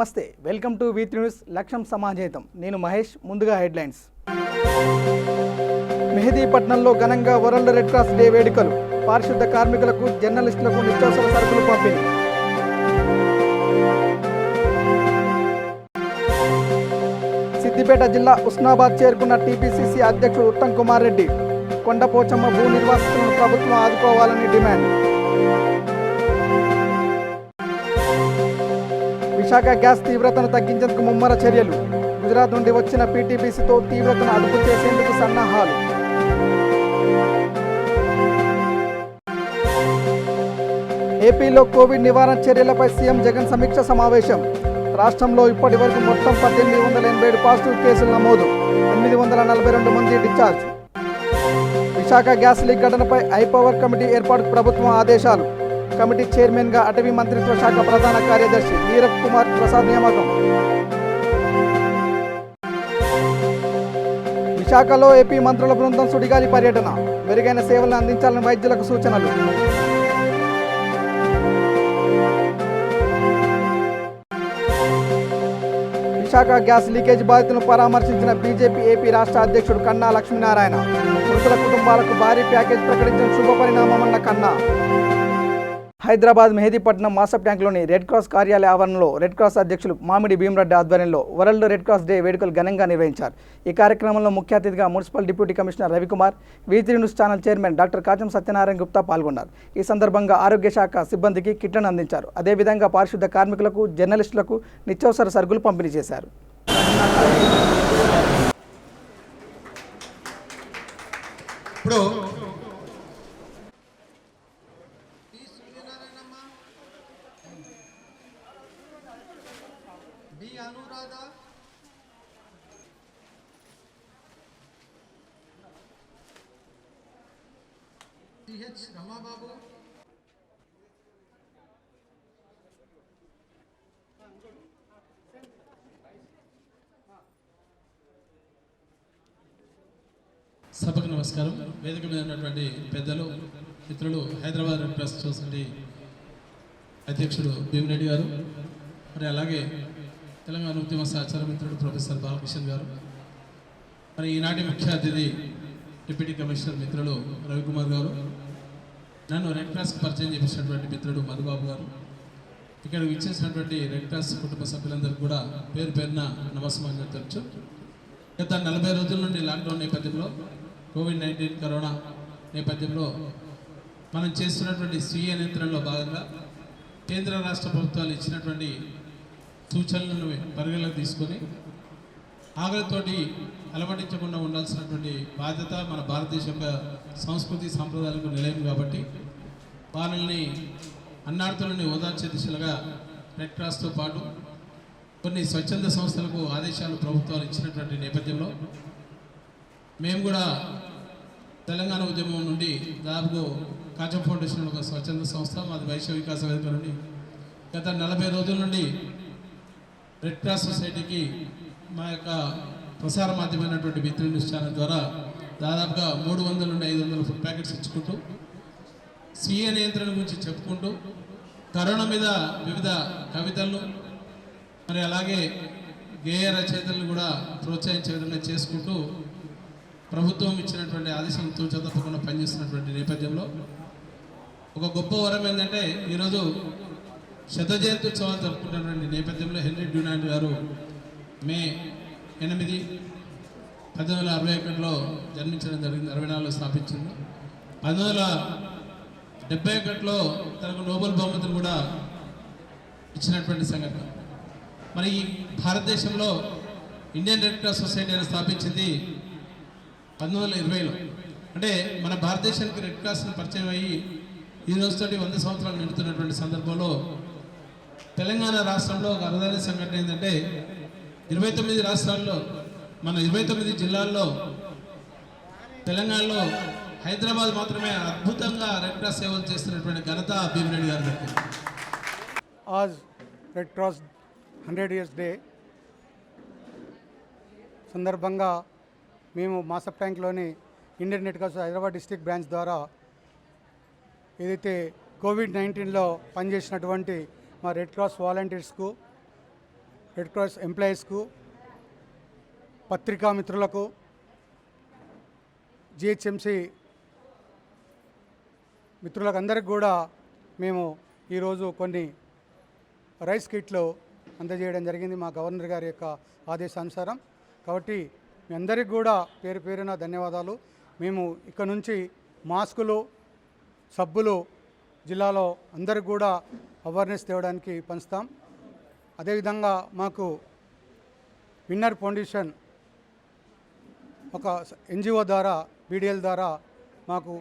నమస్తే, welcome to వి3 news లక్ష్యం సమాజేతం. నేను మహేష్. ముందుగా హెడ్లైన్స్. మెహదీపట్నంలో ఘనంగా వరల్డ్ రెడ్ క్రాస్ డే వేడుకలు. పారిశుద్ధ కార్మికులకు, జర్నలిస్టులకు నిత్యావసర సరుకులు పంపిణీ. సిద్దిపేట జిల్లా ఉస్నాబాద్ చేరుకున్న టీపీసీసీ అధ్యక్షుడు ఉత్తమ్ కుమార్ రెడ్డి. కొండపోచమ్మ భూ నిర్వాసితులను ప్రభుత్వం ఆదుకోవాలని డిమాండ్. విశాఖ గ్యాస్ తీవ్రతను తగ్గించేందుకు ముమ్మర చర్యలు. గుజరాత్ నుండి వచ్చిన పీటీపీసీతో తీవ్రతను అదుపు చేసేందుకు సన్నాహాలు. ఏపీలో కోవిడ్ నివారణ చర్యలపై సీఎం జగన్ సమీక్ష సమావేశం. రాష్ట్రంలో ఇప్పటి వరకు మొత్తం 1887 పాజిటివ్ కేసులు నమోదు. 842 మంది డిశ్చార్జ్. విశాఖ గ్యాస్ లీక్ ఘటనపై హైపవర్ కమిటీ ఏర్పాటుకు ప్రభుత్వం ఆదేశాలు. కమిటీ చైర్మన్గా అటవీ మంత్రిత్వ శాఖ ప్రధాన కార్యదర్శి నీరబ్ కుమార్ ప్రసాద్ నియామకం. విశాఖలో ఏపీ మంత్రుల బృందం సుడిగాలి పర్యటన. మెరుగైన సేవలను అందించాలని వైద్యులకు సూచనలు. విశాఖ గ్యాస్ లీకేజ్ బాధితులను పరామర్శించిన బీజేపీ ఏపీ రాష్ట్ర అధ్యక్షుడు కన్నా లక్ష్మీనారాయణ. మృతుల కుటుంబాలకు భారీ ప్యాకేజ్ ప్రకటించిన శుభపరిణామమన్న కన్నా. హైదరాబాద్ మెహదీపట్నం మాసప్ ట్యాంక్లోని రెడ్ క్రాస్ కార్యాలయ ఆవరణలో రెడ్ క్రాస్ అధ్యక్షులు మామిడి భీమరెడ్డి ఆధ్వర్యంలో వరల్డ్ రెడ్ క్రాస్ డే వేడుకలు ఘనంగా నిర్వహించారు. ఈ కార్యక్రమంలో ముఖ్య అతిథిగా మున్సిపల్ డిప్యూటీ కమిషనర్ రవికుమార్, వి3 news channel chairman doctor Kacham Satyanarayana Gupta పాల్గొన్నారు. ఈ సందర్భంగా ఆరోగ్య శాఖ సిబ్బందికి కిట్లను అందించారు. అదేవిధంగా పారిశుద్ధ కార్మికులకు, జర్నలిస్టులకు నిత్యావసర సరుకులు పంపిణీ చేశారు. అనురాధ, టిహెచ్ రమాబాబు, సభకు నమస్కారం. వేదిక మీద ఉన్నటువంటి పెద్దలు, మిత్రులు, హైదరాబాద్ రెడ్ క్రాస్ సొసైటీ అధ్యక్షుడు భీమరెడ్డి గారు, మరి అలాగే తెలంగాణ ఉద్యమ సహచార మిత్రుడు ప్రొఫెసర్ బాలకృష్ణ గారు, మరి ఈనాటి ముఖ్య అతిథి డిప్యూటీ కమిషనర్ మిత్రులు రవికుమార్ గారు, నన్ను రెడ్ క్రాస్కి పరిచయం చేసినటువంటి మిత్రుడు మధుబాబు గారు, ఇక్కడ ఇచ్చేసినటువంటి రెడ్ క్రాస్ కుటుంబ సభ్యులందరికీ కూడా పేరు పేరున నమస్కారం తెలుసు. గత 40 రోజుల నుండి లాక్డౌన్ నేపథ్యంలో, కోవిడ్-19 కరోనా నేపథ్యంలో మనం చేస్తున్నటువంటి స్వీయ నియంత్రణలో భాగంగా కేంద్ర రాష్ట్ర ప్రభుత్వాలు ఇచ్చినటువంటి సూచనలను పరిగణలోకి తీసుకొని ఆకలితోటి అలమటించకుండా ఉండాల్సినటువంటి బాధ్యత మన భారతదేశం సంస్కృతి సాంప్రదాయాలకు నిలయం కాబట్టి వాళ్ళని అన్నార్థులని ఓదార్చే దిశలుగా రెడ్ క్రాస్తో పాటు కొన్ని స్వచ్ఛంద సంస్థలకు ఆదేశాలు ప్రభుత్వాలు ఇచ్చినటువంటి నేపథ్యంలో మేము కూడా తెలంగాణ ఉద్యమం నుండి దాదాపు కాచం ఫౌండేషన్ ఒక స్వచ్ఛంద సంస్థ, మాది వైశ్య వికాస వేదిక నుండి గత 40 రోజుల నుండి రెడ్ క్రాస్ సొసైటీకి మా యొక్క ప్రసార మాధ్యమైనటువంటి వి3 న్యూస్ ఛానల్ ద్వారా దాదాపుగా 300 నుండి 500 ఫుడ్ ప్యాకెట్స్ ఇచ్చుకుంటూ స్వీయ నియంత్రణ గురించి చెప్పుకుంటూ కరోనా మీద వివిధ కవితలను, మరి అలాగే గేయ రచయితలను కూడా ప్రోత్సహించే విధంగా చేసుకుంటూ ప్రభుత్వం ఇచ్చినటువంటి ఆదేశాలను తూచా తప్పకుండా పనిచేస్తున్నటువంటి నేపథ్యంలో ఒక గొప్ప వరం ఏంటంటే, ఈరోజు శత జయంతి ఉత్సవాలు జరుపుకుంటున్నటువంటి నేపథ్యంలో హెన్రీ డ్యూనాంట్ గారు మే 8, 1861లో జన్మించడం జరిగింది. 64లో స్థాపించింది. 1971లో తనకు నోబెల్ బహుమతిని కూడా ఇచ్చినటువంటి సంఘటన. మరి ఈ భారతదేశంలో ఇండియన్ రెడ్ క్రాస్ సొసైటీ అని స్థాపించింది 1920లో. అంటే మన భారతదేశానికి రెడ్ క్రాస్ని పరిచయం అయ్యి ఈ రోజుతోటి 100 సంవత్సరాలు నిండుతున్నటువంటి సందర్భంలో తెలంగాణ రాష్ట్రంలో ఒక అరుదైన సంఘటన ఏంటంటే, 29 రాష్ట్రాల్లో మన 29 జిల్లాల్లో తెలంగాణలో హైదరాబాద్ మాత్రమే అద్భుతంగా రెడ్ క్రాస్ సేవలు చేస్తున్నటువంటి ఘనత భీమరెడ్డి గారి దగ్గర. आज రెడ్ క్రాస్ 100 years డే సందర్భంగా మేము మాసప్ ట్యాంక్లోని Indian red cross Hyderabad district branch ద్వారా ఏదైతే కోవిడ్-19లో పనిచేసినటువంటి మా రెడ్ క్రాస్ వాలంటీర్స్కు రెడ్ క్రాస్ ఎంప్లాయీస్కు, పత్రికా మిత్రులకు, జిహెచ్ఎంసి మిత్రులకు అందరికి కూడా మేము ఈరోజు కొన్ని రైస్ కిట్లు అందజేయడం జరిగింది మా గవర్నర్ గారి యొక్క ఆదేశానుసారం. కాబట్టి మీ అందరికి కూడా పేరు పేరున ధన్యవాదాలు. మేము ఇక్కడ నుంచి మాస్కులు, సబ్బులు జిల్లాలో అందరికి కూడా అవేర్నెస్ తేవడానికి పంచుతాం. అదేవిధంగా మాకు విన్నర్ ఫౌండేషన్ ఒక ఎన్జిఓ ద్వారా, బీడీఎల్ ద్వారా మాకు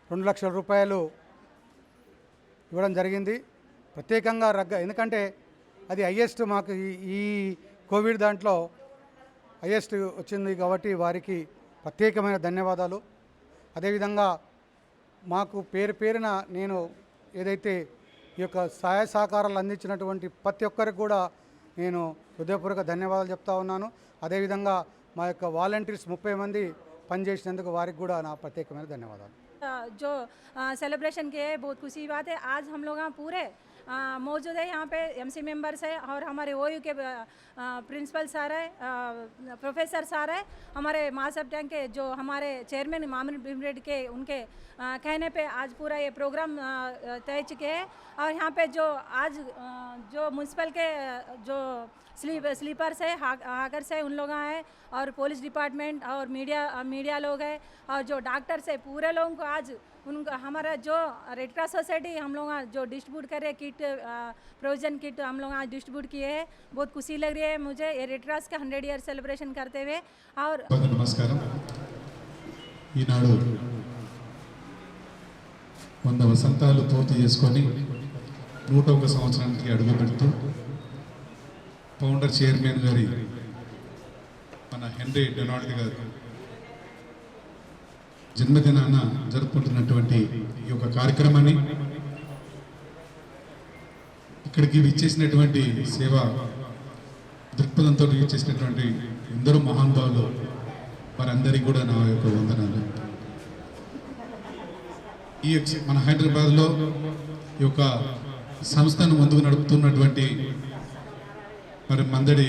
2 లక్షల రూపాయలు ఇవ్వడం జరిగింది. ప్రత్యేకంగా ఎందుకంటే అది హైయెస్ట్ మాకు ఈ కోవిడ్ దాంట్లో హైయెస్ట్ వచ్చింది కాబట్టి వారికి ప్రత్యేకమైన ధన్యవాదాలు. అదేవిధంగా మాకు పేరు పేరున నేను ఏదైతే ఈ యొక్క సహాయ సహకారాలు అందించినటువంటి ప్రతి ఒక్కరికి కూడా నేను హృదయపూర్వక ధన్యవాదాలు చెప్తా ఉన్నాను. అదేవిధంగా మా యొక్క వాలంటీర్స్ 30 మంది పనిచేసినందుకు వారికి కూడా నా ప్రత్యేకమైన ధన్యవాదాలు. जो सेलिब्रेशन किए बहुत खुशी की बात है। आज हम लोग यहाँ पूरे मौजूद है, यहाँ पे एमसी मेंबर्स है और हमारे ओयू के प्रिंसिपल सर है, प्रोफेसर सर है, हमारे महासब टैंक के जो हमारे चेयरमैन मामून भीमरेड्डी के उनके कहने पे आज पूरा ये प्रोग्राम तय चुके हैं। और यहाँ पे जो आज जो म्यूनसिपल के जो स्लीपर्स है, हाकर्स है, उन लोग हैं और पुलिस डिपार्टमेंट और मीडिया लोग हैं और जो डॉक्टर्स है, पूरे लोगों को आज उनका हमारा जो रेड क्रॉस सोसाइटी हम लोग जो डिस्ट्रीब्यूट कर रहे हैं किट, प्रोविजन किट हम लोग आज डिस्ट्रीब्यूट किए हैं। बहुत खुशी लग रही है मुझे ये रेड क्रॉस का 100 ईयर सेलिब्रेशन करते हुए। और నమస్కారం. ఈనాడు 100 వసంతాలు పూర్తి చేసుకొని 101 సంవత్సరానికి అడుగు పెడుతూ ఫౌండర్ చైర్మన్ గారి మన హెన్రీ డొనాల్డ్ గారు జన్మదినాన జరుపుకుంటున్నటువంటి ఈ యొక్క కార్యక్రమాన్ని ఇక్కడికి విచ్చేసినటువంటి సేవా దృక్పథంతో విచ్చేసినటువంటి ఎందరో మహానుభావులు వారందరికీ కూడా నా యొక్క వందనాలు. ఈ మన హైదరాబాద్లో ఈ యొక్క సంస్థను ముందుకు నడుపుతున్నటువంటి మరి మందడి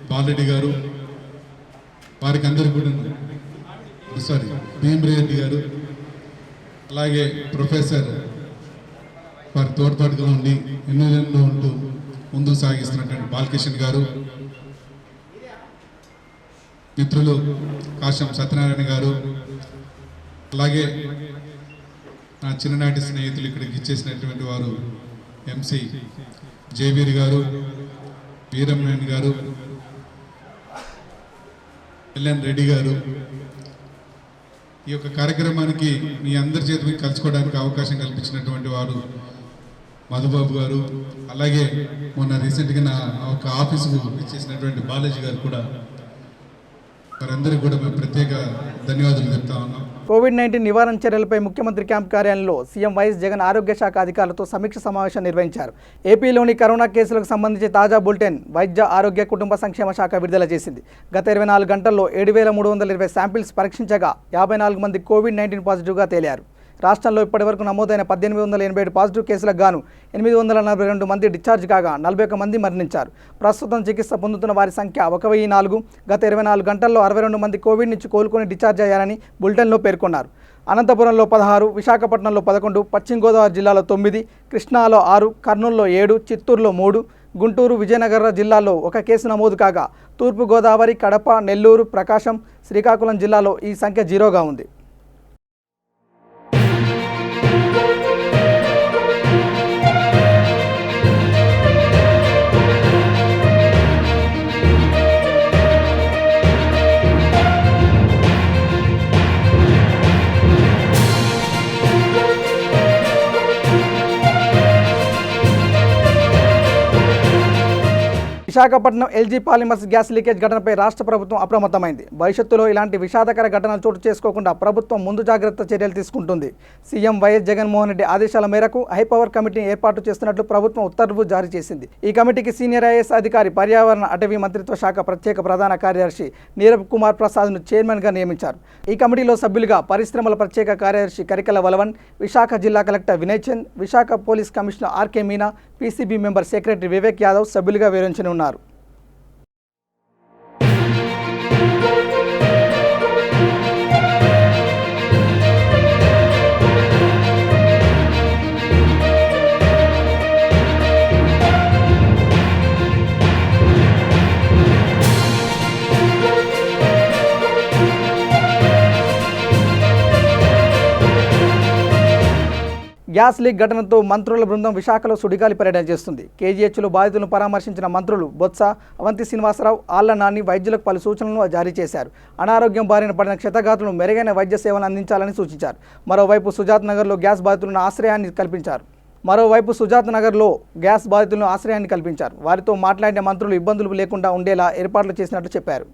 బాలరెడ్డి గారు, వారికి అందరికీ కూడా భీమరెడ్డి గారు, అలాగే ప్రొఫెసర్ వారి తోడ్పాటుగా ఉండి ఎన్నెన్నో ఉంటూ ముందుకు సాగిస్తున్నటువంటి బాలకిషన్ గారు, మిత్రులు కాశం సత్యనారాయణ గారు, అలాగే నా చిన్ననాటి స్నేహితులు ఇక్కడికి ఇచ్చేసినటువంటి వారు ఎంసీ జయవీర్ గారు, వీరమ్మన్ గారు, ఎల్ఎన్ రెడ్డి గారు. ఈ యొక్క కార్యక్రమానికి మీ అందరి చేతి మీద కలుసుకోవడానికి అవకాశం కల్పించినటువంటి వారు మధుబాబు గారు, అలాగే మొన్న రీసెంట్గా నా ఒక ఆఫీసుకు ఇచ్చేసినటువంటి బాలాజీ గారు కూడా, వారందరికీ కూడా మేము ప్రత్యేక ధన్యవాదాలు చెప్తా ఉన్నాం. కోవిడ్-19 నివారణ చర్యలపై ముఖ్యమంత్రి క్యాంప్ కార్యాలయంలో సీఎం వైఎస్ జగన్ ఆరోగ్య శాఖ అధికారులతో సమీక్ష సమావేశం నిర్వహించారు. ఏపీలోని కరోనా కేసులకు సంబంధించి తాజా బులెటిన్ వైద్య ఆరోగ్య కుటుంబ సంక్షేమ శాఖ విడుదల చేసింది. గత 24 గంటల్లో 7,320 శాంపిల్స్ పరీక్షించగా 54 మంది కోవిడ్-19 పాజిటివ్గా తేలారు. రాష్ట్రంలో ఇప్పటివరకు నమోదైన 1887 పాజిటివ్ కేసులకు గాను 842 మంది డిశ్చార్జ్ కాగా 41 మంది మరణించారు. ప్రస్తుతం చికిత్స పొందుతున్న వారి సంఖ్య 1004. గత 24 గంటల్లో 62 మంది కోవిడ్ నుంచి కోలుకొని డిశ్చార్జ్ అయ్యారని బులెటిన్లో పేర్కొన్నారు. అనంతపురంలో 16, విశాఖపట్నంలో 11, పశ్చిమ గోదావరి జిల్లాలో 9, కృష్ణాలో 6, కర్నూలులో 7, చిత్తూరులో 3, గుంటూరు, విజయనగరం జిల్లాల్లో 1 కేసు నమోదు కాగా తూర్పు గోదావరి, కడప, నెల్లూరు, ప్రకాశం, శ్రీకాకుళం జిల్లాలో ఈ సంఖ్య 0గా ఉంది. Visakhapatnam LG polymers gas leakage ఘటనపై రాష్ట్ర ప్రభుత్వం అప్రమత్తమైంది. భవిష్యత్తులో ఇలాంటి విషాదకర ఘటనలు చోటు చేసుకోకుండా ప్రభుత్వం ముందు జాగ్రత్త చర్యలు తీసుకుంటుంది. సీఎం వైఎస్ జగన్మోహన్ రెడ్డి ఆదేశాల మేరకు హైపవర్ కమిటీని ఏర్పాటు చేస్తున్నట్లు ప్రభుత్వం ఉత్తర్వు జారీ చేసింది. ఈ కమిటీకి సీనియర్ ఐఏఎస్ అధికారి, పర్యావరణ అటవీ మంత్రిత్వ శాఖ ప్రత్యేక ప్రధాన కార్యదర్శి నీరబ్ కుమార్ ప్రసాద్ను చైర్మన్గా నియమించారు. ఈ కమిటీలో సభ్యులుగా పరిశ్రమల ప్రత్యేక కార్యదర్శి కరికల వలవన్, విశాఖ జిల్లా collector Vinay Chand, Visakha police commissioner RK Meena, PCB member secretary Vivek Yadav సభ్యులుగా వివరించనున్నారు. గ్యాస్ లీక్ ఘటనతో మంత్రుల బృందం విశాఖలో సుడిగాలి పర్యటన చేస్తుంది. కేజీహెచ్లో బాధితులను పరామర్శించిన మంత్రులు బొత్స, అవంతి శ్రీనివాసరావు, ఆళ్ల నాని వైద్యులకు పలు సూచనలను జారీ చేశారు. అనారోగ్యం బారిన పడిన క్షతగాతులను మెరుగైన వైద్య సేవలు అందించాలని సూచించారు. మరోవైపు సుజాత్ నగర్లో గ్యాస్ బాధితులను ఆశ్రయాన్ని కల్పించారు. వారితో మాట్లాడిన మంత్రులు ఇబ్బందులు లేకుండా ఉండేలా ఏర్పాట్లు చేసినట్లు చెప్పారు.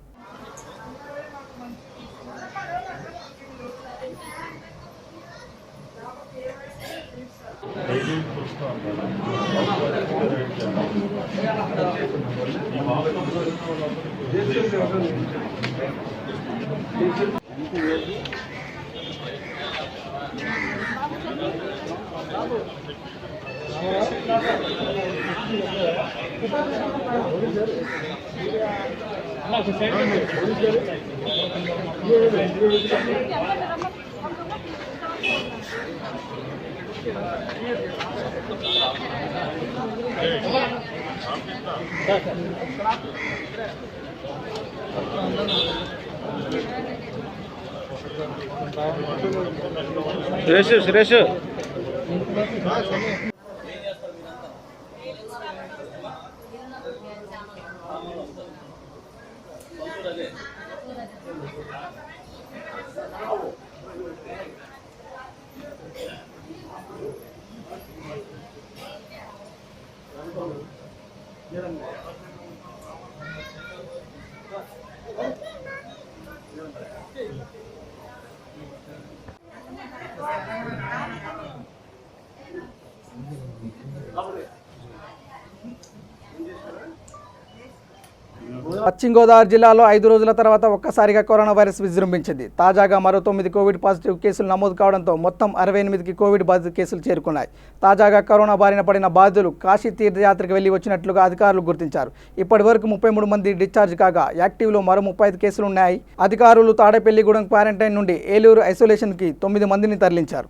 సురేష్ పశ్చిమ గోదావరి జిల్లాలో 5 రోజుల తర్వాత ఒక్కసారిగా కరోనా వైరస్ విజృంభించింది. తాజాగా మరో 9 కోవిడ్ పాజిటివ్ కేసులు నమోదు కావడంతో మొత్తం 68కి కోవిడ్ బాధిత కేసులు చేరుకున్నాయి. తాజాగా కరోనా బారిన పడిన బాధితులు కాశీ తీర్థయాత్రకు వెళ్లి వచ్చినట్లుగా అధికారులు గుర్తించారు. ఇప్పటి వరకు 33 మంది డిశ్చార్జ్ కాగా యాక్టివ్లో మరో 35 కేసులు ఉన్నాయి. అధికారులు తాడేపల్లిగూడెం క్వారంటైన్ నుండి ఏలూరు ఐసోలేషన్కి 9 మందిని తరలించారు.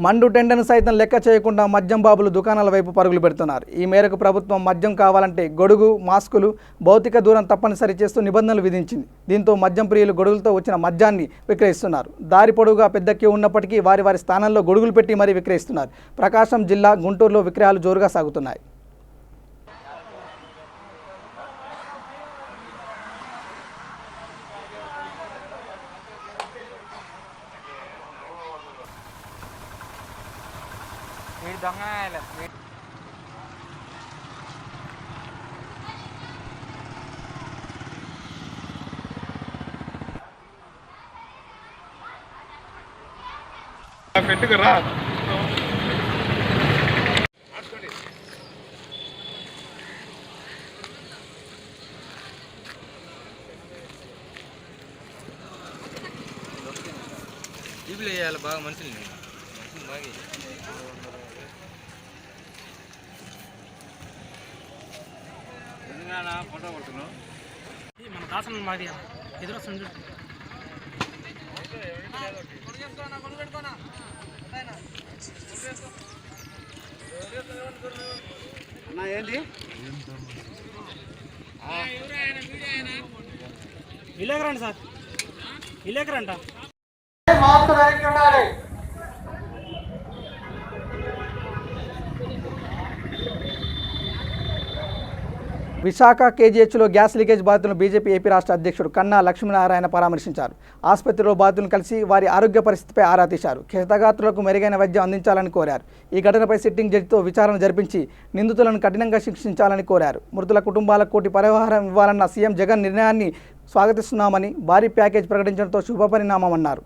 మండు టెండర్ను సైతం లెక్క చేయకుండా మద్యం బాబులు దుకాణాల వైపు పరుగులు పెడుతున్నారు. ఈ మేరకు ప్రభుత్వం మద్యం కావాలంటే గొడుగు, మాస్కులు, భౌతిక దూరం తప్పనిసరి చేస్తూ నిబంధనలు విధించింది. దీంతో మద్యం ప్రియులు గొడుగులతో వచ్చిన మద్యాన్ని విక్రయిస్తున్నారు. దారి పొడవుగా పెద్ద క్యూ ఉన్నప్పటికీ వారి స్థానంలో గొడుగులు పెట్టి మరీ విక్రయిస్తున్నారు. ప్రకాశం జిల్లా గుంటూరులో విక్రయాలు జోరుగా సాగుతున్నాయి. పెట్టుకురా జీబులు వేయాలి బాగా మనుషులు బాగా ఫోటో కొడుతున్నావు మన దాసన్ మాది ఎదురు వస్తుంది. ఏంటి విలేకరండి సార్, విలేకరంట. మాస్క్ ధరించి ఉండాలి. విశాఖ కేజీహెచ్లో గ్యాస్ లీకేజ్ బాధితులను బీజేపీ ఏపీ రాష్ట్ర అధ్యక్షుడు కన్నా లక్ష్మీనారాయణ పరామర్శించారు. ఆసుపత్రిలో బాధితులను కలిసి వారి ఆరోగ్య పరిస్థితిపై ఆరా తీశారు. క్షతగాత్రులకు మెరుగైన వైద్యం అందించాలని కోరారు. ఈ ఘటనపై సిట్టింగ్ జడ్జితో విచారణ జరిపించి నిందితులను కఠినంగా శిక్షించాలని కోరారు. మృతుల కుటుంబాలకు కోటి పరిహారం ఇవ్వాలన్న సీఎం జగన్ నిర్ణయాన్ని స్వాగతిస్తున్నామని, భారీ ప్యాకేజ్ ప్రకటించడంతో శుభపరిణామమన్నారు.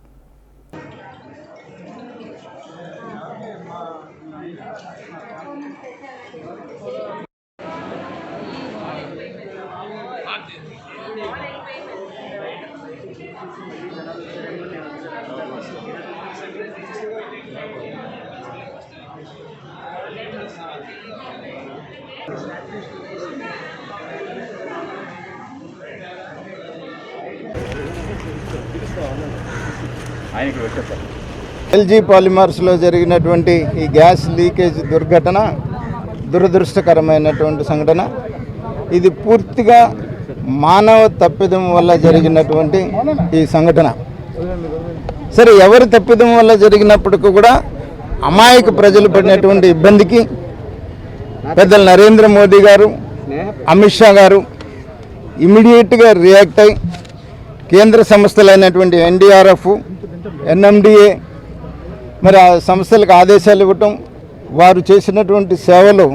ఎల్జీ పాలిమర్స్లో జరిగినటువంటి ఈ గ్యాస్ లీకేజ్ దుర్ఘటన దురదృష్టకరమైనటువంటి సంఘటన. ఇది పూర్తిగా మానవ తప్పిదం వల్ల జరిగినటువంటి ఈ సంఘటన. సరే, ఎవరి తప్పిదం వల్ల జరిగినప్పటికీ కూడా అమాయక ప్రజలు పడినటువంటి ఇబ్బందికి పెద్దలు నరేంద్ర మోదీ గారు, అమిత్ షా గారు ఇమీడియట్గా రియాక్ట్ అయి కేంద్ర సంస్థలైనటువంటి ఎన్డీఆర్ఎఫ్, ఎన్ఎండిఏ మరి ఆ సంస్థలకు ఆదేశాలు ఇవ్వటం, వారు చేసినటువంటి సేవలు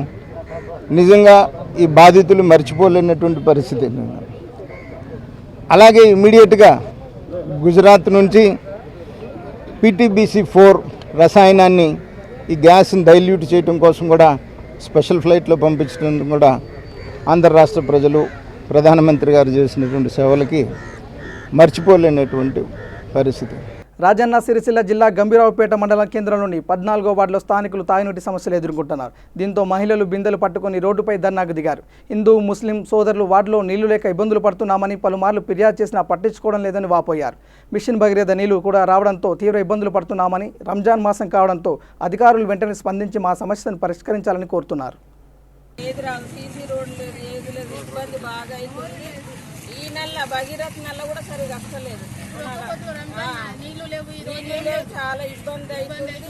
నిజంగా ఈ బాధితులు మర్చిపోలేనటువంటి పరిస్థితి. అలాగే ఇమీడియట్గా గుజరాత్ నుంచి PTBC4 రసాయనాన్ని ఈ గ్యాస్ని డైల్యూట్ చేయడం కోసం కూడా స్పెషల్ ఫ్లైట్లో పంపించడం కూడా ఆంధ్ర రాష్ట్ర ప్రజలు ప్రధానమంత్రి గారు చేసినటువంటి సేవలకి మర్చిపోలేనటువంటి పరిస్థితి. రాజన్న సిరిసిల్ల జిల్లా గంభీరావుపేట మండలం కేంద్రంలోని 14వ వార్డులో స్థానికులు తాగునీటి సమస్యలు ఎదుర్కొంటున్నారు. దీంతో మహిళలు బిందెలు పట్టుకుని రోడ్డుపై ధర్నాకు దిగారు. హిందూ, ముస్లిం సోదరులు వార్డులో నీళ్లు లేక ఇబ్బందులు పడుతున్నామని పలుమార్లు ఫిర్యాదు చేసినా పట్టించుకోవడం లేదని వాపోయారు. మిషన్ భగీరథ నీళ్లు కూడా రావడంతో తీవ్ర ఇబ్బందులు పడుతున్నామని, రంజాన్ మాసం కావడంతో అధికారులు వెంటనే స్పందించి మా సమస్యను పరిష్కరించాలని కోరుతున్నారు. ఈ నెల భగీరథ నెల కూడా సరిగా వస్తలేదు. నీళ్ళు లేవు, చాలా ఇబ్బంది అవుతుంది.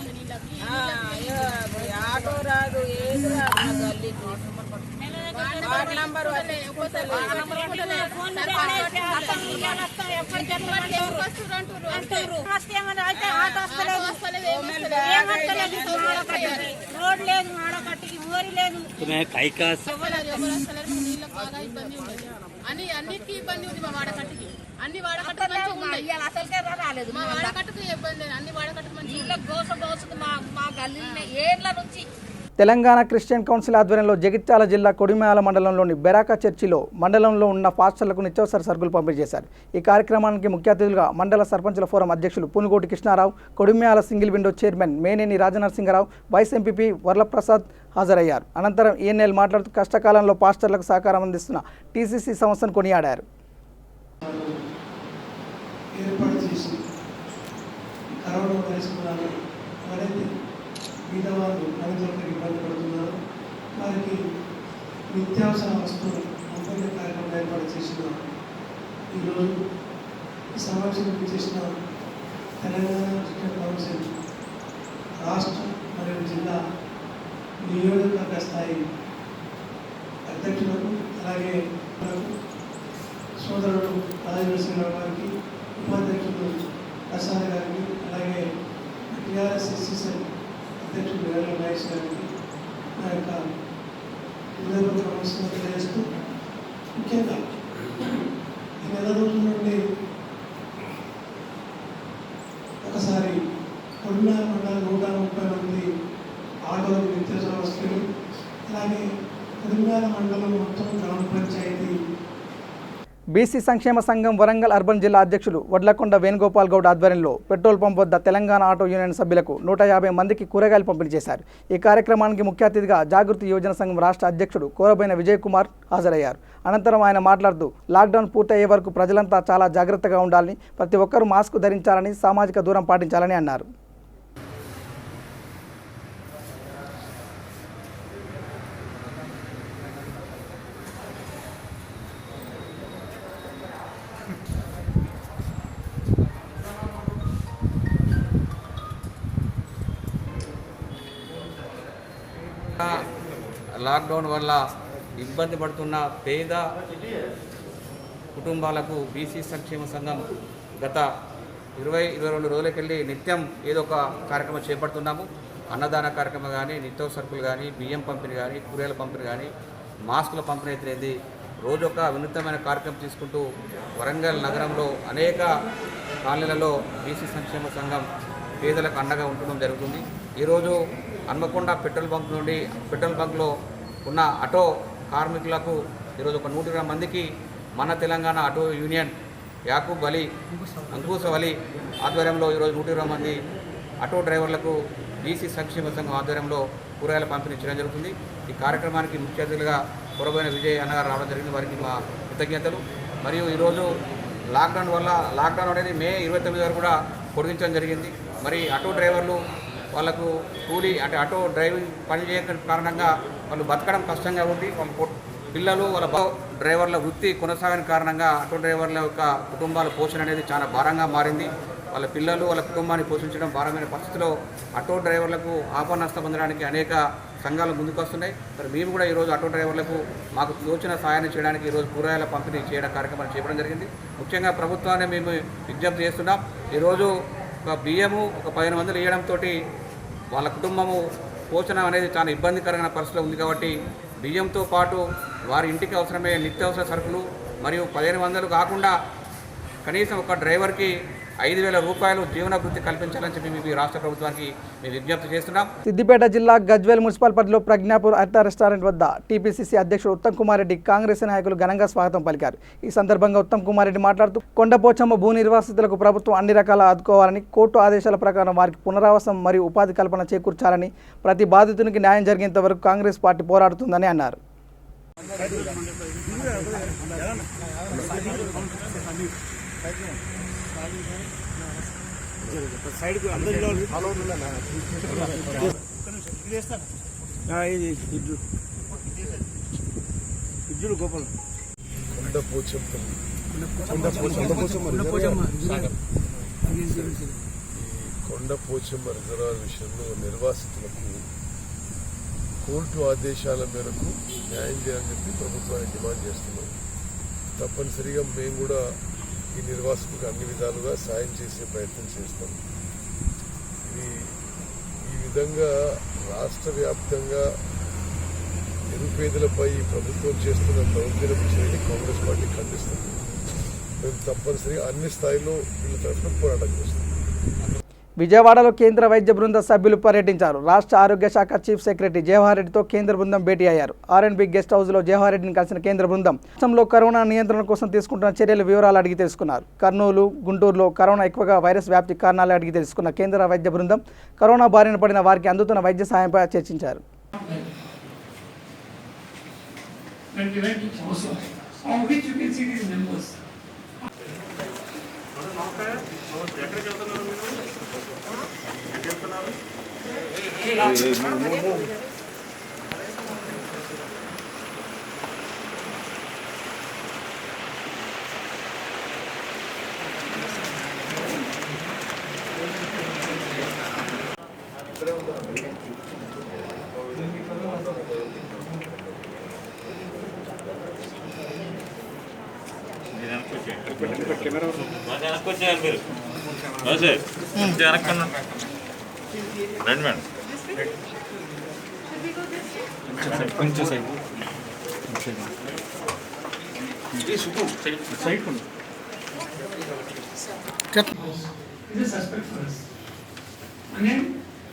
ఆటో రాదు, ఏది రాదు. గల్లీకి వార్డ్ నంబర్ రోడ్ లేదు, మాడకట్టికి ఊరి లేదు. అన్నిటికీ ఇబ్బంది ఉంది. మా వాడకట్టుకి అన్ని వాడకట్టు అసలుకే రాలేదు. మా వాడకట్టుకు ఇబ్బంది, అన్ని వాడకట్టు మంచి గోస మా గల్లీ ఏళ్ల నుంచి. తెలంగాణ క్రిస్టియన్ కౌన్సిల్ ఆధ్వర్యంలో జగిత్యాల జిల్లా కొడిమ్యాల మండలంలోని బెరాకా చర్చిలో మండలంలో ఉన్న పాస్టర్లకు నిత్యావసర సరుకులు పంపిణీ చేశారు. ఈ కార్యక్రమానికి ముఖ్య అతిథులుగా మండల సర్పంచుల ఫోరం అధ్యక్షులు Punugoti Krishnarao, Kodimyal single window chairman Meneni Rajanarasimharao, vice MPP Varlaprasad హాజరయ్యారు. అనంతరం ఈఎన్ఎల్ మాట్లాడుతూ కష్టకాలంలో పాస్టర్లకు సహకారం అందిస్తున్న టీసీసీ సంస్థను కొనియాడారు. పేదవాళ్ళు ప్రజలకు ఇబ్బంది పడుతున్నారు. వారికి నిత్యావసర వస్తువులు పంపిణీ కార్యక్రమం ఏర్పాటు చేసిన ఈరోజు ఈ సమావేశానికి చేసిన తెలంగాణ క్రిస్టియన్ కౌన్సిల్ రాష్ట్ర మరియు జిల్లా నియోజకవర్గ స్థాయి అధ్యక్షులకు, అలాగే సోదరుడు రాజనరసింహరావు గారికి, ఉపాధ్యక్షుడు ప్రసాద్ గారికి, అలాగే టీఆర్ఎస్ఎస్సీ అధ్యక్షుడు వేల మహేష్ గారికి నా యొక్క హృదయపూర్వక నమస్కారం తెలియజేస్తూ, ముఖ్యంగా ఈ నెల రోజుల నుండి ఒకసారి కొడిమ్యాల మండలం 130 మంది ఆటోలు, నిత్యావసర వస్తువులు, అలాగే కొడిమ్యాల మండలం మొత్తం గ్రామ పంచాయతీ బీసీ సంక్షేమ సంఘం వరంగల్ అర్బన్ జిల్లా అధ్యక్షులు వడ్లకొండ వేణుగోపాల్ గౌడ్ ఆధ్వర్యంలో పెట్రోల్ పంప్ వద్ద తెలంగాణ ఆటో యూనియన్ సభ్యులకు 150 మందికి కూరగాయలు పంపిణీ చేశారు. ఈ కార్యక్రమానికి ముఖ్య అతిథిగా జాగృతి యువజన సంఘం రాష్ట్ర అధ్యక్షుడు కోరబైన విజయ్ కుమార్ హాజరయ్యారు. అనంతరం ఆయన మాట్లాడుతూ లాక్డౌన్ పూర్తయ్యే వరకు ప్రజలంతా చాలా జాగ్రత్తగా ఉండాలని, ప్రతి ఒక్కరూ మాస్క్ ధరించాలని, సామాజిక దూరం పాటించాలని అన్నారు. లాక్డౌన్ వల్ల ఇబ్బంది పడుతున్న పేద కుటుంబాలకు బీసీ సంక్షేమ సంఘం గత 22 రోజులకెళ్ళి నిత్యం ఏదో ఒక కార్యక్రమం చేపడుతున్నాము. అన్నదాన కార్యక్రమం కానీ, నిత్యావసరకులు కానీ, బియ్యం పంపిణీ కానీ, కూరగాయల పంపిణీ కానీ, మాస్కుల పంపిణీ అయితే రోజు ఒక వినూత్నమైన కార్యక్రమం తీసుకుంటూ వరంగల్ నగరంలో అనేక కాలనీలలో బీసీ సంక్షేమ సంఘం పేదలకు అండగా ఉండడం జరుగుతుంది. ఈరోజు హన్మకొండ పెట్రోల్ బంక్ నుండి పెట్రోల్ బంక్లో ఉన్న ఆటో కార్మికులకు ఈరోజు ఒక 120 మందికి మన తెలంగాణ ఆటో యూనియన్ యాకూబ్ అలీ అంకుశ్ అలీ ఆధ్వర్యంలో ఈరోజు 120 మంది ఆటో డ్రైవర్లకు బీసీ సంక్షేమ సంఘం ఆధ్వర్యంలో కూరగాయల పంపిణీ చేయడం జరుగుతుంది. ఈ కార్యక్రమానికి ముఖ్య అతిథులుగా కొరబోయిన విజయ్ అన్నగారు రావడం జరిగింది. వారికి మా కృతజ్ఞతలు. మరియు ఈరోజు లాక్డౌన్ అనేది మే 29 వరకు కూడా పొడిగించడం జరిగింది. మరి ఆటో డ్రైవర్లు వాళ్ళకు కూలీ అంటే ఆటో డ్రైవింగ్ పని చేయక కారణంగా వాళ్ళు బతకడం కష్టంగా ఉంది. వాళ్ళ పిల్లలు వాళ్ళ డ్రైవర్ల వృత్తి కొనసాగని కారణంగా ఆటో డ్రైవర్ల యొక్క కుటుంబాల పోషణ అనేది చాలా భారంగా మారింది. వాళ్ళ పిల్లలు వాళ్ళ కుటుంబాన్ని పోషించడం భారమైన పరిస్థితిలో ఆటో డ్రైవర్లకు ఆపన్నష్టం పొందడానికి అనేక సంఘాలు ముందుకు వస్తున్నాయి. మరి మేము కూడా ఈరోజు ఆటో డ్రైవర్లకు మాకు తోచిన సహాయాన్ని చేయడానికి ఈరోజు కూరగాయల పంపిణీ చేయడం కార్యక్రమాన్ని చేయడం జరిగింది. ముఖ్యంగా ప్రభుత్వాన్ని మేము విజ్ఞప్తి చేస్తున్నాం. ఈరోజు ఒక బియ్యము ఒక 15 మందిలు వేయడంతో వాళ్ళ కుటుంబము పోషణ అనేది చాలా ఇబ్బందికరమైన పరిస్థితిలో ఉంది. కాబట్టి బియ్యంతో పాటు వారి ఇంటికి అవసరమయ్యే నిత్యావసర సరుకులు మరియు 1500 కాకుండా కనీసం ఒక డ్రైవర్కి 5,000 రూపాయలు జీవనభృతి కల్పించాలని చెప్పి మేము రాష్ట్ర ప్రభుత్వానికి మేము విజ్ఞప్తి చేస్తున్నాం. సిద్దిపేట జిల్లా గజ్వేల్ మున్సిపల్ పరిధిలో ప్రజ్ఞాపూర్ అర్తా రెస్టారెంట్ వద్ద టీపీసీసీ అధ్యక్షుడు ఉత్తమ్ కుమార్ రెడ్డి కాంగ్రెస్ నాయకులు ఘనంగా స్వాగతం పలికారు. ఈ సందర్భంగా ఉత్తమ్ కుమార్ రెడ్డి మాట్లాడుతూ కొండపోచమ్మ భూ నిర్వాసితులకు ప్రభుత్వం అన్ని రకాల ఆదుకోవాలని, కోర్టు ఆదేశాల ప్రకారం వారికి పునరావాసం మరియు ఉపాధి కల్పన చేకూర్చాలని, ప్రతి బాధితునికి న్యాయం జరిగేంత వరకు కాంగ్రెస్ పార్టీ పోరాడుతుందని అన్నారు. కొండపోచమ్మ రిజర్వేషన్లో నిర్వాసితులకు కోర్టు ఆదేశాల మేరకు న్యాయం చేయాలని చెప్పి ప్రభుత్వాన్ని డిమాండ్ చేస్తున్నాం. తప్పనిసరిగా మేము కూడా ఈ నిర్వాసితులకు అన్ని విధాలుగా సాయం చేసే ప్రయత్నం చేస్తాం. ఈ విధంగా రాష్ట్ర వ్యాప్తంగా నిరుపేదలపై ప్రభుత్వం చేస్తున్న దౌర్జన్యపు చర్యని కాంగ్రెస్ పార్టీ ఖండిస్తుంది. మేము తప్పనిసరిగా అన్ని స్థాయిలో వీళ్ళ తరఫున పోరాటం చేస్తాం. విజయవాడలో కేంద్ర వైద్య బృంద సభ్యులు పర్యటించారు. రాష్ట్ర ఆరోగ్య శాఖ చీఫ్ సెక్రటరీ జవహర్ రెడ్డితో కేంద్ర బృందం భేటీ అయ్యారు. ఆర్ఎండ్బి గెస్ట్ హౌస్లో జవహర్ రెడ్డిని కలిసిన కేంద్ర బృందం రాష్ట్రంలో కరోనా నియంత్రణ కోసం తీసుకుంటున్న చర్యల వివరాలు అడిగి తెలుసుకున్నారు. కర్నూలు, గుంటూరులో కరోనా ఎక్కువగా వైరస్ వ్యాప్తి కారణాలు అడిగి తెలుసుకున్న కేంద్ర వైద్య బృందం కరోనా బారిన పడిన వారికి అందుతున్న వైద్య సాయంపై చర్చించారు.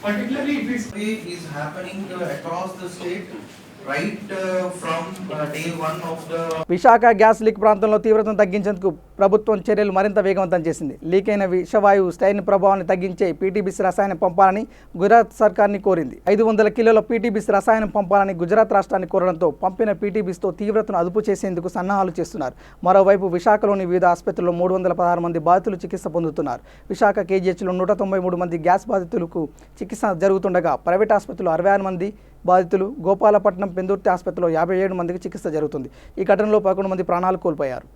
Particularly if it is happening across the state right from day one of the Visakha gas leak ప్రాంతంలో తీవ్రతను తగ్గించేందుకు ప్రభుత్వం చర్యలు మరింత వేగవంతం చేసింది. లీక్ అయిన విషవాయువు స్టైన్ ప్రభావాన్ని తగ్గించే పీటీబీసీ రసాయనం పంపాలని గుజరాత్ సర్కార్ని కోరింది. 500 కిలోల పీటీబీసీ రసాయనం పంపాలని గుజరాత్ రాష్ట్రాన్ని కోరడంతో పంపిన పీటీబీసీతో తీవ్రతను అదుపు చేసేందుకు సన్నాహాలు చేస్తున్నారు. మరోవైపు విశాఖలోని వివిధ ఆసుపత్రుల్లో 316 మంది బాధితులు చికిత్స పొందుతున్నారు. విశాఖ కేజీహెచ్లో 193 మంది గ్యాస్ బాధితులకు చికిత్స జరుగుతుండగా ప్రైవేట్ ఆసుపత్రులు 66 మంది బాధితులు, గోపాలపట్నం పెందుర్తి ఆసుపత్రిలో 57 మందికి చికిత్స జరుగుతుంది. ఈ ఘటనలో 11 మంది ప్రాణాలు కోల్పోయారు.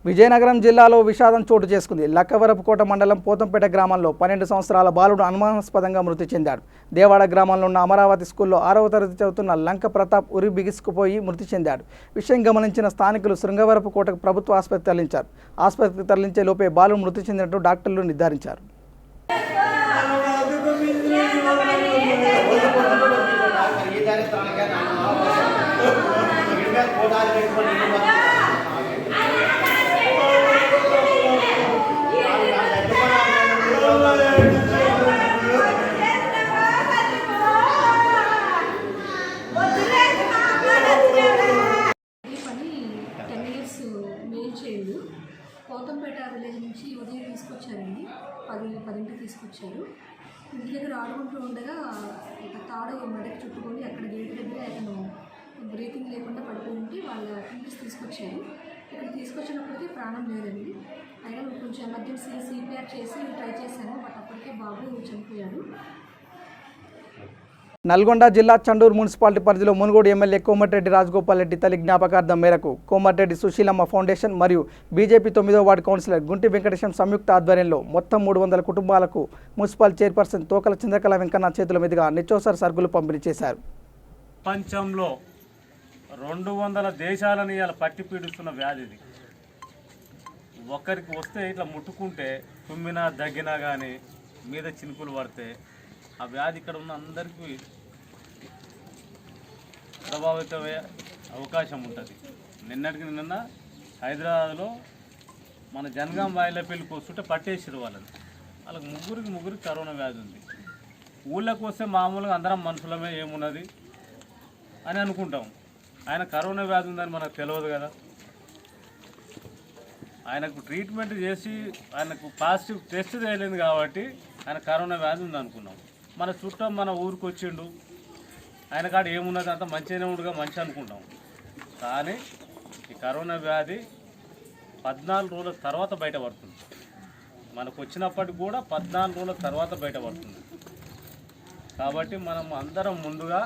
విజయనగరం జిల్లాలో విషాదం చోటు చేసుకుంది. లక్కవరపుకోట మండలం పోతంపేట గ్రామంలో 12 సంవత్సరాల బాలుడు అనుమానాస్పదంగా మృతి చెందాడు. దేవాడ గ్రామంలో ఉన్న అమరావతి స్కూల్లో 6వ తరగతి చదువుతున్న లంక ప్రతాప్ ఉరి బిగిసుకుపోయి మృతి చెందాడు. విషయం గమనించిన స్థానికులు శృంగవరపుకోటకు ప్రభుత్వ ఆసుపత్రికి తరలించారు. ఆసుపత్రికి తరలించే లోపే బాలుడు మృతి చెందినట్టు డాక్టర్లు నిర్ధారించారు. పోతంపేట విలేజ్ నుంచి ఉదయం తీసుకొచ్చారండి. 10ంటికి తీసుకొచ్చారు. ఇంటి దగ్గర ఆడుకుంటూ ఉండగా ఇక తాడు మెడకి చుట్టుకొని అక్కడ గేట్ దగ్గర అతను బ్రీతింగ్ లేకుండా పడిపోయి ఉంటే వాళ్ళ టీచర్స్ తీసుకొచ్చారు. ఇక్కడ తీసుకొచ్చినప్పటికీ ప్రాణం లేదండి. అయినా కొంచెం ఎమర్జెన్సీ సిపిఆర్ చేసి ట్రై చేశాను. బట్ అప్పటికే బాబు చనిపోయాడు. నల్గొండ జిల్లా చండూరు మున్సిపాలిటీ పరిధిలో మునుగోడు ఎమ్మెల్యే కోమటిరెడ్డి రాజగోపాల్ రెడ్డి తల్లి జ్ఞాపకార్థం మేరకు కోమటిరెడ్డి సుశీలమ్మ ఫౌండేషన్ మరియు బీజేపీ 9వ వార్డు కౌన్సిలర్ గుంటి వెంకటేశం సంయుక్త ఆధ్వర్యంలో మొత్తం 300 కుటుంబాలకు మున్సిపల్ చైర్పర్సన్ తోకల చంద్రకళ వెంకన్న చేతుల మీదుగా నిత్యావసర సరుకులు పంపిణీ చేశారు. ప్రపంచంలో 200 దేశాలను ఇలా పట్టి పీడిస్తున్న వ్యాధి ఇది. ఒకరికి వస్తే ఇట్లా ముట్టుకుంటే తుమ్మినా దగ్గినా కానీ మీద చినుకులు పడితే ఆ వ్యాధి ఇక్కడ ఉన్న అందరికీ ప్రభావితమయ్యే అవకాశం ఉంటుంది. నిన్న హైదరాబాద్లో మన జనగాం వాయిలపల్లి కూర్చుంటే పట్టేసారు వాళ్ళకి ముగ్గురికి కరోనా వ్యాధి ఉంది. ఊళ్ళకి వస్తే మామూలుగా అందరం మనుషులమే ఏమున్నది అని అనుకుంటాం. ఆయన కరోనా వ్యాధి ఉందని మనకు తెలియదు కదా. ఆయనకు ట్రీట్మెంట్ చేసి ఆయనకు పాజిటివ్ టెస్ట్ చేయలేదు కాబట్టి ఆయన కరోనా వ్యాధి ఉంది అనుకున్నాం. మన చుట్టం మన ఊరికి వచ్చిండు, ఆయన కాడ ఏమున్నది అంత మంచిగానే ఉండగా మంచి అనుకుంటాం. కానీ ఈ కరోనా వ్యాధి 14 రోజుల తర్వాత బయటపడుతుంది. మనకు వచ్చినప్పటికి కూడా 14 రోజుల తర్వాత బయటపడుతుంది. కాబట్టి మనం అందరం ముందుగా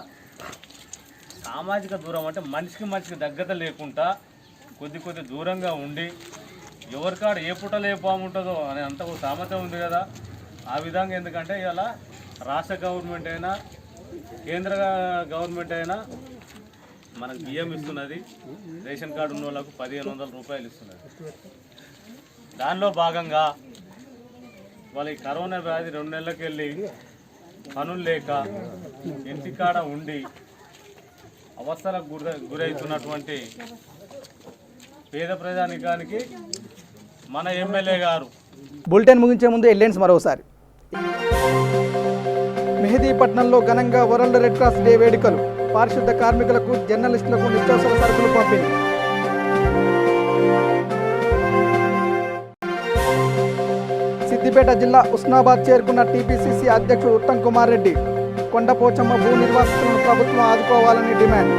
సామాజిక దూరం అంటే మనిషికి దగ్గర లేకుండా కొద్ది దూరంగా ఉండి ఎవరికాడ ఏ పుట్టలో ఏ పాము ఉంటుందో అని అంత సామెత ఉంది కదా. ఆ విధంగా ఎందుకంటే ఇలా రాష్ట్ర గవర్నమెంట్ అయినా కేంద్ర గవర్నమెంట్ అయినా మనకు బియ్యం ఇస్తున్నది. రేషన్ కార్డు ఉన్న వాళ్ళకు 1500 రూపాయలు ఇస్తున్నది. దానిలో భాగంగా వాళ్ళ ఈ కరోనా వ్యాధి 2 నెలలకు వెళ్ళి పనులు లేక ఇంటికాడ ఉండి అవస్థలకు గురవుతున్నటువంటి పేద ప్రజానికానికి మన ఎమ్మెల్యే గారు. బులెటిన్ ముగించే ముందు హెడ్లైన్స్ మరోసారి. మెహదీపట్నంలో ఘనంగా వరల్డ్ రెడ్ క్రాస్ డే వేడుకలు. పారిశుద్ధ కార్మికులకు జర్నలిస్టులకు నిత్యావసర సరుకులు పంపిణీ. సిద్దిపేట జిల్లా ఉస్నాబాద్ చేరుకున్న టీపీసీసీ అధ్యక్షుడు ఉత్తమ్ కుమార్ రెడ్డి. కొండపోచమ్మ భూ నిర్వాసితులను ప్రభుత్వం ఆదుకోవాలని డిమాండ్.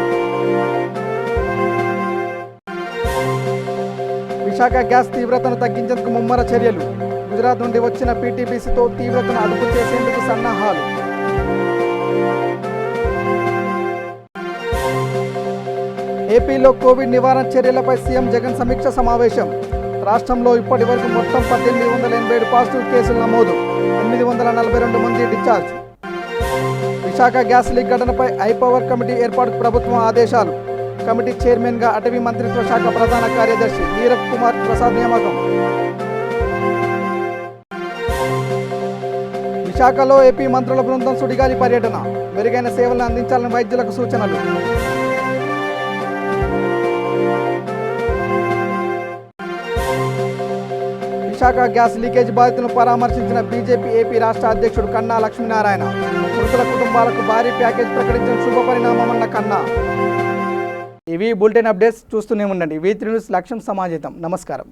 విశాఖ గ్యాస్ తీవ్రతను తగ్గించేందుకు ముమ్మర చర్యలు. గుజరాత్ నుండి వచ్చిన పీటీపీసీతో తీవ్రతను అదుపు చేసేందుకు సన్నాహాలు. ఏపీలో కోవిడ్ నివారణ చర్యలపై సీఎం జగన్ సమీక్ష సమావేశం. రాష్ట్రంలో ఇప్పటి వరకు మొత్తం 1887 పాజిటివ్ కేసులు నమోదు. 842 మంది డిశ్చార్జ్. విశాఖ గ్యాస్ లీక్ ఘటనపై హైపవర్ కమిటీ ఏర్పాటుకు ప్రభుత్వం ఆదేశాలు. కమిటీ చైర్మన్గా అటవీ మంత్రిత్వ శాఖ ప్రధాన కార్యదర్శి నీరబ్ కుమార్ ప్రసాద్ నియామకం. విశాఖలో ఏపీ మంత్రుల బృందం సుడిగాలి పర్యటన. మెరుగైన సేవలను అందించాలని వైద్యులకు సూచనలు. విశాఖ గ్యాస్ లీకేజ్ బాధితులను పరామర్శించిన బీజేపీ ఏపీ రాష్ట్ర అధ్యక్షుడు కన్నా లక్ష్మీనారాయణ. మృతుల కుటుంబాలకు భారీ ప్యాకేజ్ ప్రకటించిన శుభపరిణామమన్న కన్నా. ఇవి బులెటిన్ అప్డేట్స్. చూస్తూనే ఉండండి V3 న్యూస్. లక్ష్యం సమాజం. నమస్కారం.